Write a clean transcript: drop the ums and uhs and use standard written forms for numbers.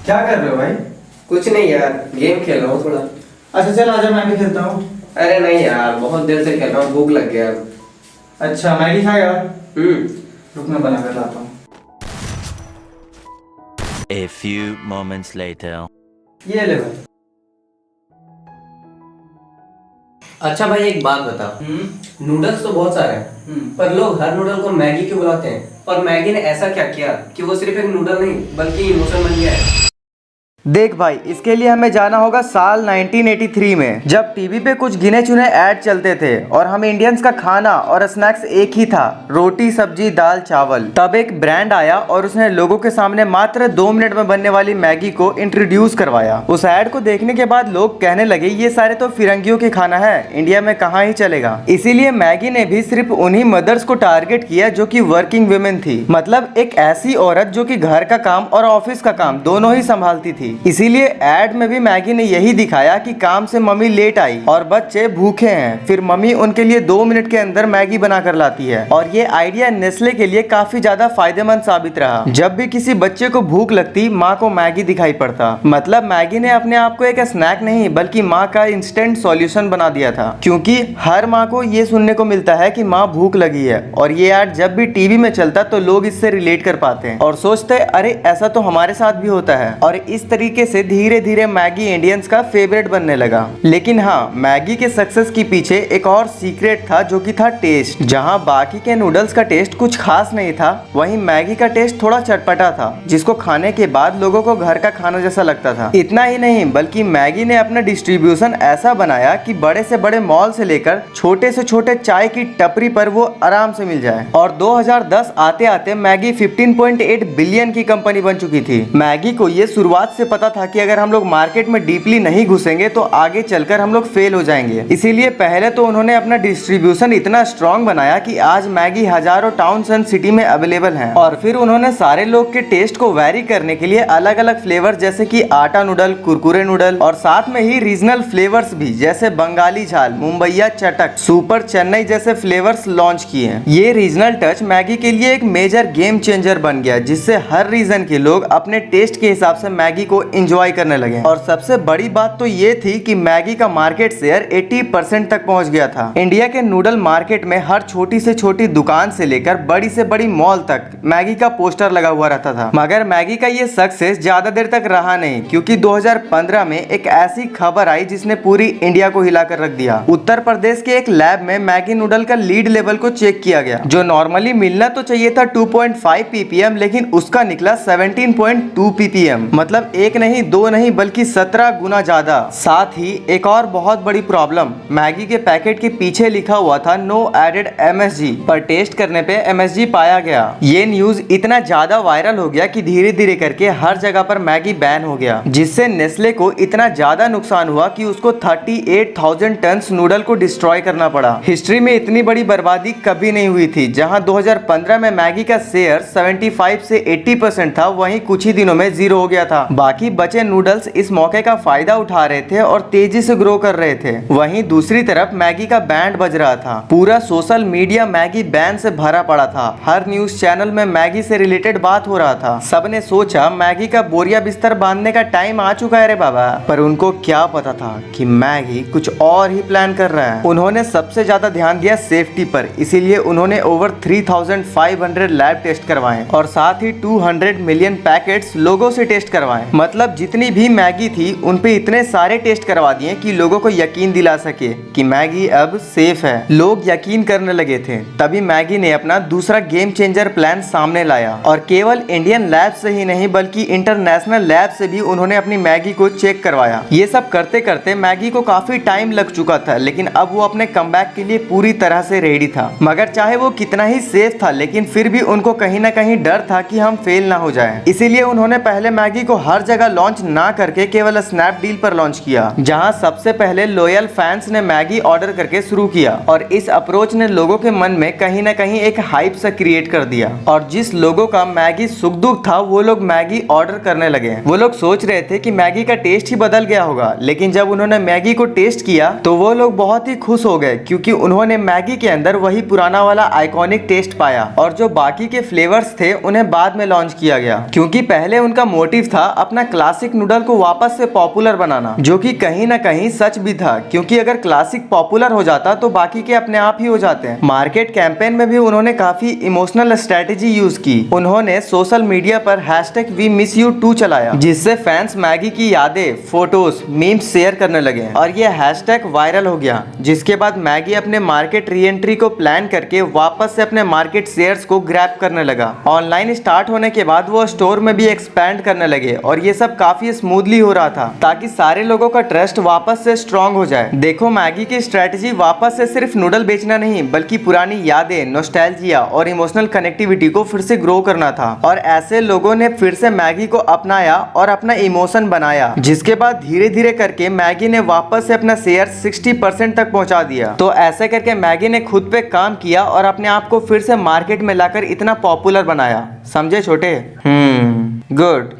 क्या कर रहे हो भाई? कुछ नहीं यार, गेम खेल रहा हूँ थोड़ा। अच्छा चल आजा, मैं भी खेलता हूँ। अरे नहीं यार, बहुत देर से खेल रहा हूँ, भूख लग गया। अच्छा मैगी खाएगा? हम्म। रुक मैं बना कर लाता हूँ। A few moments later. ये ले भाई। अच्छा भाई, एक बात बता। नूडल्स तो बहुत सारे हैं, पर लोग हर नूडल को मैगी क्यों बुलाते हैं? और मैगी ने ऐसा क्या किया कि वो सिर्फ एक नूडल नहीं बल्कि इमोशन बन गया है? देख भाई, इसके लिए हमें जाना होगा साल 1983 में, जब टीवी पे कुछ गिने चुने ऐड चलते थे और हम इंडियंस का खाना और स्नैक्स एक ही था, रोटी सब्जी दाल चावल। तब एक ब्रांड आया और उसने लोगों के सामने मात्र 2 मिनट में बनने वाली मैगी को इंट्रोड्यूस करवाया। उस ऐड को देखने के बाद लोग कहने लगे ये सारे तो फिरंगियों के खाना है, इंडिया में कहाँ ही चलेगा। इसीलिए मैगी ने भी सिर्फ उन्हीं मदर्स को टारगेट किया जो कि वर्किंग वुमेन थी, मतलब एक ऐसी औरत जो कि घर का काम और ऑफिस का काम दोनों ही संभालती थी। इसीलिए एड में भी मैगी ने यही दिखाया कि काम से मम्मी लेट आई और बच्चे भूखे हैं, फिर मम्मी उनके लिए 2 मिनट के अंदर मैगी बना कर लाती है। और ये आइडिया नेस्ले के लिए काफी ज्यादा फायदेमंद साबित रहा। जब भी किसी बच्चे को भूख लगती, माँ को मैगी दिखाई पड़ता। मतलब मैगी ने अपने आप को एक स्नैक नहीं बल्कि माँ का इंस्टेंट सॉल्यूशन बना दिया था, क्योंकि हर माँ को ये सुनने को मिलता है कि माँ भूख लगी है, और ये एड जब भी टीवी में चलता तो लोग इससे रिलेट कर पाते हैं और सोचते हैं अरे ऐसा तो हमारे साथ भी होता है। और इस तरीके से धीरे धीरे मैगी इंडियंस का फेवरेट बनने लगा। लेकिन हाँ, मैगी के सक्सेस के पीछे एक और सीक्रेट था जो कि था टेस्ट। जहाँ बाकी के नूडल्स का टेस्ट कुछ खास नहीं था, वहीं मैगी का टेस्ट थोड़ा चटपटा था, जिसको खाने के बाद लोगों को घर का खाना जैसा लगता था। इतना ही नहीं बल्कि मैगी ने अपना डिस्ट्रीब्यूशन ऐसा बनाया कि बड़े से बड़े मॉल से लेकर छोटे से छोटे चाय की टपरी पर वो आराम से मिल जाए। और 2010 आते आते मैगी 15.8 बिलियन की कंपनी बन चुकी थी। मैगी को ये शुरुआत से पता था कि अगर हम लोग मार्केट में डीपली नहीं घुसेंगे तो आगे चलकर हम लोग फेल हो जाएंगे। इसीलिए पहले तो उन्होंने अपना डिस्ट्रीब्यूशन इतना स्ट्रॉन्ग बनाया कि आज मैगी हजारों टाउन्स एंड सिटी में अवेलेबल है। और फिर उन्होंने सारे लोग के टेस्ट को वैरी करने के लिए अलग अलग फ्लेवर जैसे कि आटा नूडल, कुरकुरे नूडल और साथ में ही रीजनल फ्लेवर्स भी जैसे बंगाली झाल, मुंबईया चटक, सुपर चेन्नई जैसे फ्लेवर्स लॉन्च किए। ये रीजनल टच मैगी के लिए एक मेजर गेम चेंजर बन गया, जिससे हर रीजन के लोग अपने टेस्ट के हिसाब से मैगी को एंजॉय करने लगे। और सबसे बड़ी बात तो ये थी कि मैगी का मार्केट शेयर 80% तक पहुंच गया था। इंडिया के नूडल मार्केट में हर छोटी से छोटी दुकान से लेकर बड़ी से बड़ी मॉल तक मैगी का पोस्टर लगा हुआ रहता था। मगर मैगी का ये सक्सेस ज्यादा देर तक रहा नहीं, क्योंकि 2015 में एक ऐसी खबर आई जिसने पूरी इंडिया को हिलाकर रख दिया। उत्तर प्रदेश के एक लैब में मैगी नूडल का लीड लेवल को चेक किया गया, जो नॉर्मली मिलना तो चाहिए था 2.5 ppm, लेकिन उसका निकला 17.2 ppm। मतलब एक नहीं दो नहीं बल्कि 17 गुना ज्यादा। साथ ही एक और बहुत बड़ी प्रॉब्लम, मैगी के पैकेट के पीछे लिखा हुआ था नो एडेड MSG, पर टेस्ट करने पे MSG पाया गया। ये न्यूज इतना ज्यादा वायरल हो गया कि धीरे धीरे करके हर जगह पर मैगी बैन हो गया, जिससे नेस्ले को इतना ज्यादा नुकसान हुआ कि उसको 38,000 टन नूडल को डिस्ट्रॉय करना पड़ा। हिस्ट्री में इतनी बड़ी बर्बादी कभी नहीं हुई थी। जहां 2015 में मैगी का शेयर 75 से 80% था, वहीं कुछ ही दिनों में 0 हो गया था। बाकी बचे नूडल्स इस मौके का फायदा उठा रहे थे और तेजी से ग्रो कर रहे थे। वहीं दूसरी तरफ मैगी का बैंड बज रहा था। पूरा सोशल मीडिया मैगी बैन से भरा पड़ा था। हर न्यूज चैनल में मैगी से रिलेटेड बात हो रहा था। सबने सोचा मैगी का बोरिया बिस्तर बांधने का टाइम आ चुका है रे बाबा, पर उनको क्या पता था कि मैगी कुछ और ही प्लान कर रहा है। उन्होंने सबसे ज्यादा ध्यान दिया सेफ्टी पर, इसीलिए उन्होंने ओवर 3500 लैब टेस्ट करवाए और साथ ही 200 मिलियन पैकेट्स लोगों से टेस्ट करवाए। मतलब जितनी भी मैगी थी उन पे इतने सारे टेस्ट करवा दिए कि लोगों को यकीन दिला सके कि मैगी अब सेफ है। लोग यकीन करने लगे थे। तभी मैगी ने अपना दूसरा गेम चेंजर प्लान सामने लाया और केवल इंडियन लैब से ही नहीं बल्कि इंटरनेशनल लैब से भी उन्होंने अपनी मैगी को चेक करवाया। ये सब करते करते मैगी को काफी टाइम लग चुका था, लेकिन अब वो अपने कमबैक के लिए पूरी तरह से रेडी था। मगर चाहे वो कितना ही सेफ था, लेकिन फिर भी उनको कहीं ना कहीं डर था कि हम फेल ना हो जाए। इसीलिए उन्होंने पहले मैगी को हर जगह लॉन्च ना करके केवल स्नैपडील पर लॉन्च किया, जहां सबसे पहले लॉयल फैंस ने मैगी ऑर्डर करके शुरू किया। और इस अप्रोच ने लोगों के मन में कहीं ना कहीं एक हाइप सा क्रिएट कर दिया। और जिस लोगों का मैगी सुख दुख था वो लोग मैगी ऑर्डर करने लगे। वो लोग सोच रहे थे कि मैगी का टेस्ट ही बदल गया होगा, लेकिन जब उन्होंने मैगी को टेस्ट किया तो वो लोग बहुत ही खुश हो गए, क्योंकि उन्होंने मैगी के अंदर वही पुराना वाला आइकॉनिक टेस्ट पाया। और जो बाकी के फ्लेवर्स थे उन्हें बाद में लॉन्च किया गया, क्योंकि पहले उनका मोटिव था अपना अपना क्लासिक नूडल को वापस से पॉपुलर बनाना, जो कि कहीं ना कहीं सच भी था, क्योंकि अगर क्लासिक पॉपुलर हो जाता तो बाकी के अपने आप ही हो जाते हैं। मार्केट कैंपेन में भी उन्होंने काफी इमोशनल स्ट्रेटेजी यूज की। उन्होंने सोशल मीडिया पर #WeMissYou2 चलाया, जिससे फैंस मैगी की यादें, फोटोज, मीम्स शेयर करने लगे और ये हैशटैग वायरल हो गया। जिसके बाद मैगी अपने मार्केट री एंट्री को प्लान करके वापस से अपने मार्केट शेयर्स को ग्रैब करने लगा। ऑनलाइन स्टार्ट होने के बाद वो स्टोर में भी एक्सपैंड करने लगे और ये सब काफी स्मूथली हो रहा था, ताकि सारे लोगों का ट्रस्ट वापस से स्ट्रांग हो जाए। देखो, मैगी की स्ट्रेटेजी वापस से सिर्फ नूडल बेचना नहीं, बल्कि पुरानी यादें, नॉस्टैल्जिया और इमोशनल कनेक्टिविटी को फिर से ग्रो करना था। और ऐसे लोगों ने फिर से मैगी को अपनाया और अपना इमोशन बनाया, जिसके बाद धीरे धीरे करके मैगी ने वापस से अपना शेयर 60% तक पहुंचा दिया। तो ऐसे करके मैगी ने खुद पे काम किया और अपने आप को फिर से मार्केट में लाकर इतना पॉपुलर बनाया। समझे छोटे? गुड।